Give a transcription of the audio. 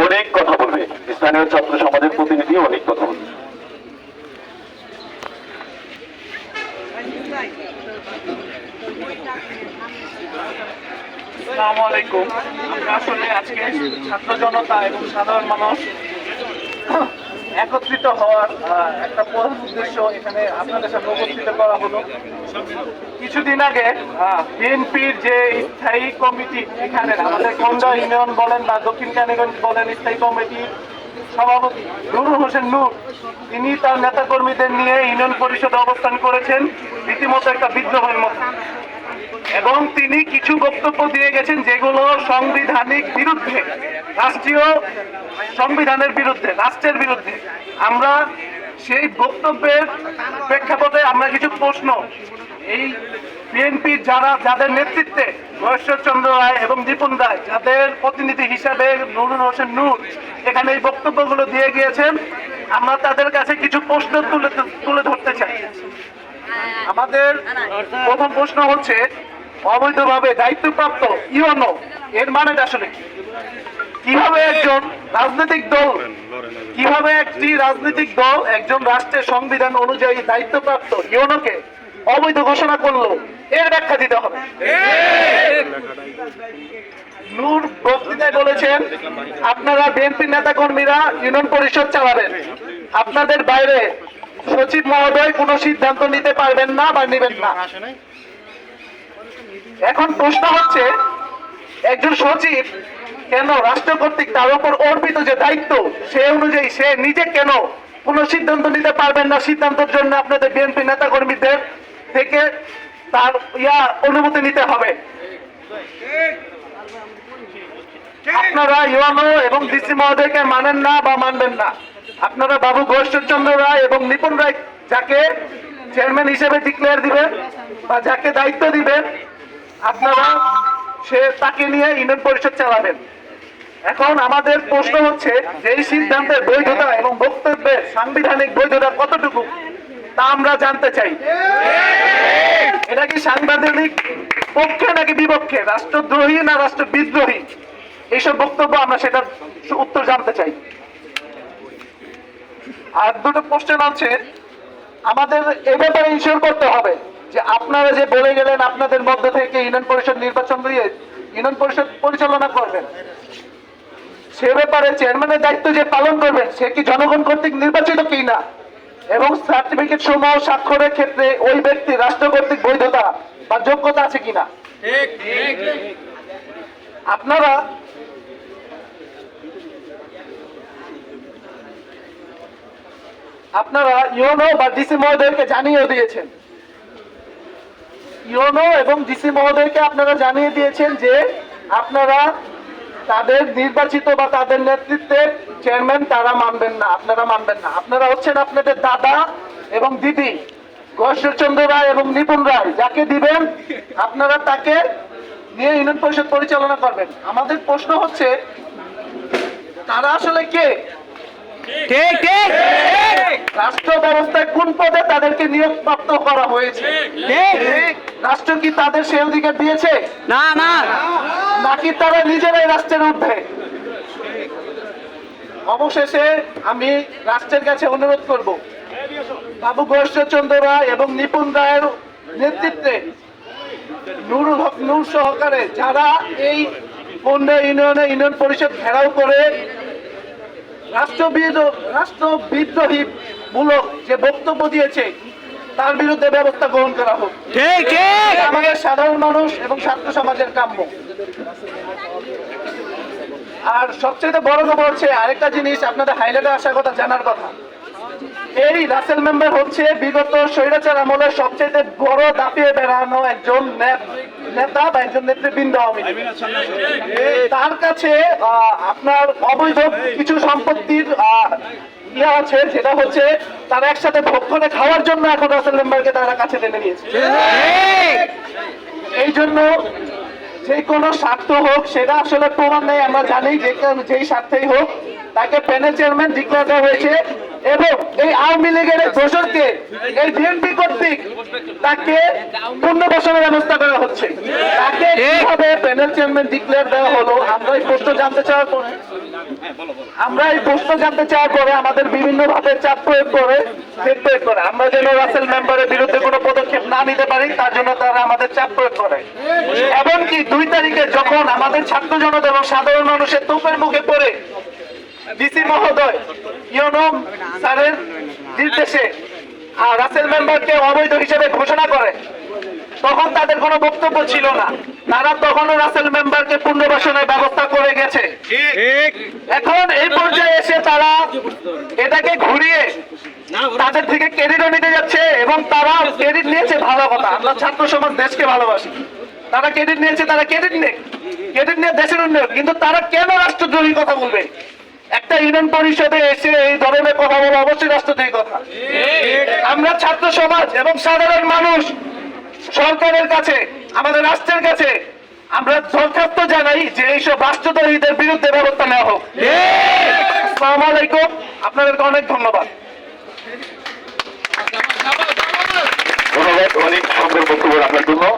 অনেক কথা বলবে, স্থানীয় ছাত্র সমাজের প্রতিনিধি অনেক কথা বলবে। আসসালামু আলাইকুম। আমরা আসলে আজকে ছাত্র জনতা এবং সাধারণ মানুষ একত্রিত হওয়ার একটা প্রধান উদ্দেশ্য এখানে আপনাদের সাথে উপস্থিত করা হলো। কিছুদিন আগে বিএনপির যে স্থায়ী কমিটি, এখানে আমাদের কোন্ডা ইউনিয়ন বলেন বা দক্ষিণ কালীগঞ্জ বলেন, স্থায়ী কমিটি সভাপতি নুরুল হোসেন নূর, তিনি তার নেতাকর্মীদের নিয়ে ইউনিয়ন পরিষদে অবস্থান করেছেন রীতিমতো একটা বিদ্রোহের মতো, এবং তিনি কিছু বক্তব্য দিয়ে গেছেন যেগুলো সাংবিধানিক বিরুদ্ধে, রাষ্ট্রীয় সংবিধানের বিরুদ্ধে, রাষ্ট্রের বিরুদ্ধে। আমরা সেই বক্তব্যের প্রেক্ষাপটে আমরা কিছু প্রশ্ন, এই বিএনপির যাদের নেতৃত্বে ঈশ্বরচন্দ্র রায় এবং দীপন রায়, যাদের প্রতিনিধি হিসাবে নুরুল হোসেন নূর এখানে এই বক্তব্যগুলো দিয়ে গিয়েছেন, আমরা তাদের কাছে কিছু প্রশ্ন তুলে ধরতে চাই। আমাদের প্রথম প্রশ্ন হচ্ছে, অবৈধভাবে দায়িত্বপ্রাপ্ত ইউনো এর মানে আসলে কি? কিভাবে একটি রাজনৈতিক দল একজন রাষ্ট্রের সংবিধান অনুযায়ী দায়িত্বপ্রাপ্ত ইউনোকে অবৈধ ঘোষণা করলো, এর ব্যাখ্যা দিতে হবে। নূর বক্তৃতায় বলেছেন, আপনারা বিএনপির নেতা কর্মীরা ইউনিয়ন পরিষদ চালাবেন, আপনাদের বাইরে সচিব মহোদয় কোনো সিদ্ধান্ত নিতে পারবেন না বা নেবেন না। এখন প্রশ্ন হচ্ছে, একজন সচিব কেন রাষ্ট্র কর্তৃক তার উপর অর্পিত যে দায়িত্ব সে অনুযায়ী সে নিজে কেন কোনো সিদ্ধান্ত নিতে পারবেন না? সিদ্ধান্তের জন্য আপনাদের বিএনপি নেতা কর্মীদের থেকে তার অনুমতি নিতে হবে। আপনারা ইউনো এবং ডিসি মহোদয়কে মানেন না বা মানবেন না। আপনারা বাবু ঈশ্বরচন্দ্র রায় এবং নিপুণ রায় যাকে চেয়ারম্যান হিসেবে ডিক্লেয়ার দিবেন বা যাকে দায়িত্ব দিবেন, আপনারা তাকে নিয়ে ইউনিয়ন পরিষদ চালাবেন। এখন আমাদের প্রশ্ন হচ্ছে, যে এই সিদ্ধান্তের বৈধতা এবং বক্তব্যের সাংবিধানিক বৈধতা কতটুকু তা আমরা জানতে চাই। এটা কি সাংবিধানিক পক্ষে নাকি বিপক্ষে, রাষ্ট্রদ্রোহী না রাষ্ট্র বিদ্রোহী? এইসব বক্তব্য আমরা সেটার উত্তর জানতে চাই। আর দুটো কোশ্চেন আছে, আমাদের এ ব্যাপারে ইনশিওর করতে হবে যে আপনারা যে বলে গেলেন আপনাদের মধ্য থেকে ইউনিয়ন পরিষদ নির্বাচন দিয়ে ইউনিয়ন পরিষদ পরিচালনা করবেন, সে ব্যাপারে চেয়ারম্যানের দায়িত্ব যে পালন করবেন সে কি জনগণ কর্তৃক নির্বাচিত কিনা, এবং সার্টিফিকেট সমূহ স্বাক্ষরের ক্ষেত্রে ওই ব্যক্তি রাষ্ট্র কর্তৃক বৈধতা বা যোগ্যতা আছে কিনা। আপনারা ইউনো বা ডিসি মহোদয়কে জানিয়ে দিয়েছেন, ইউনো এবং ডিসি মহোদয়কে আপনারা জানিয়ে দিয়েছেন যে আপনারা তাদের নির্বাচিত বা তাদের নেতৃত্বের চেয়ারম্যান তারা মানবেন না, আপনারা মানবেন না। আপনারা হচ্ছেন আপনাদের দাদা এবং দিদি ঈশ্বরচন্দ্র রায় এবং নিপুণ রায়, যাকে দিবেন আপনারা তাকে নিয়ে ইউনিয়ন পরিষদ পরিচালনা করবেন। আমাদের প্রশ্ন হচ্ছে, তারা আসলে কে? রাষ্ট্র ব্যবস্থায় কোন পদে তাদেরকে নিয়োগ প্রাপ্ত করা হয়েছে? রাষ্ট্র কি তাদের সে অধিকার দিয়েছে? না, নাকি তারা নিজেরাই রাষ্ট্রের ঊর্ধ্বে? অবশেষে আমি রাষ্ট্রের কাছে অনুরোধ করব, বাবু ঈশ্বরচন্দ্র রায় এবং নিপুণ রায়ের নেতৃত্বে নুরুল হক নূর সহকারে যারা এই কোন্ডা ইউনিয়নে ইউনিয়ন পরিষদ ঘেরাও করে রাষ্ট্রবিদ্রোহী মূলক যে বক্তব্য দিয়েছে তার বিরুদ্ধে ব্যবস্থা গ্রহণ করা হোক। আমাদের সাধারণ মানুষ এবং ছাত্র সমাজের কাম্য। আর সবচেয়ে বড় খবর হচ্ছে, আরেকটা জিনিস আপনাদের হাইলাইটে আসার কথা, জানার কথা, এই রাসেল মেম্বার হচ্ছে বিগত স্বৈরাচার আমলের সবচেয়ে বড় দাপিয়ে বেড়ানো একজন নেতা বা একজন নেতৃবৃন্দ। তার কাছে আপনার অবৈধ কিছু সম্পত্তির আছে, যেটা হচ্ছে তারা একসাথে ভোগ করে খাওয়ার জন্য এখন রাসেল মেম্বারকে তারা কাছে টেনে নিয়েছে। এই জন্য যে কোনো স্বার্থ হোক, সেটা আসলে প্রমাণ নেই, আমরা জানি, যেই স্বার্থেই হোক তাকে প্যানেল চেয়ারম্যান ডিক্লেয়ার করা হয়েছে এবং এই আওয়ামী লীগের দোষরকে এই বিএনপি কর্তৃক তাকে পুনর্বাসনের ব্যবস্থা করা হচ্ছে। তাকে কিভাবে প্যানেল চেয়ারম্যান ডিক্লেয়ার দেওয়া হলো, আমরা এই প্রশ্ন জানতে চাওয়ার পরে আমাদের বিভিন্ন ভাবে চাপ প্রয়োগ করে আমরা যেন রাসেল মেম্বারের বিরুদ্ধে কোনো পদক্ষেপ না নিতে পারি তার জন্য তারা আমাদের চাপ প্রয়োগ করে। এমনকি 2 তারিখে যখন আমাদের ছাত্র জনতা এবং সাধারণ মানুষের তোপের মুখে পড়ে ডিসি মহোদয় ইউনুম স্যারের নির্দেশে রাসেল মেম্বারকে অবৈধ হিসেবে ঘোষণা করে, তখন তাদের কোনো বক্তব্য ছিল না। তারা তখনও রাসেল মেম্বারকে পুনর্বাসনের ব্যবস্থা করে গেছে। এখন এই পর্যায়ে এসে তারা এটাকে ঘুরিয়ে তাদের থেকে ক্রেডিটও নিতে যাচ্ছে এবং তারা ক্রেডিট নিয়েছে, ভালো কথা, আমরা ছাত্র সমাজ দেশকে ভালোবাসি, তারা ক্রেডিট নিয়েছে, তারা ক্রেডিট নিয়ে দেশের উন্নয়ন, কিন্তু তারা কেন রাষ্ট্রদ্রোহী কথা বলবে? একটা ইউনিয়ন পরিষদে এসে এই ধরনের কথা বলা অবশ্যই রাষ্ট্রদ্রোহী কথা। আমরা ছাত্র সমাজ এবং সাধারণ মানুষ সরকারের কাছে, আমাদের রাষ্ট্রের কাছে আমরা দরখাস্ত জানাই যে এইসব রাষ্ট্রদ্রোহীদের বিরুদ্ধে ব্যবস্থা নেওয়া হোক। আসসালামু আলাইকুম, আপনাদেরকে অনেক ধন্যবাদ। ধন্যবাদ, অনেক সুন্দর বক্তব্য রাখার জন্য।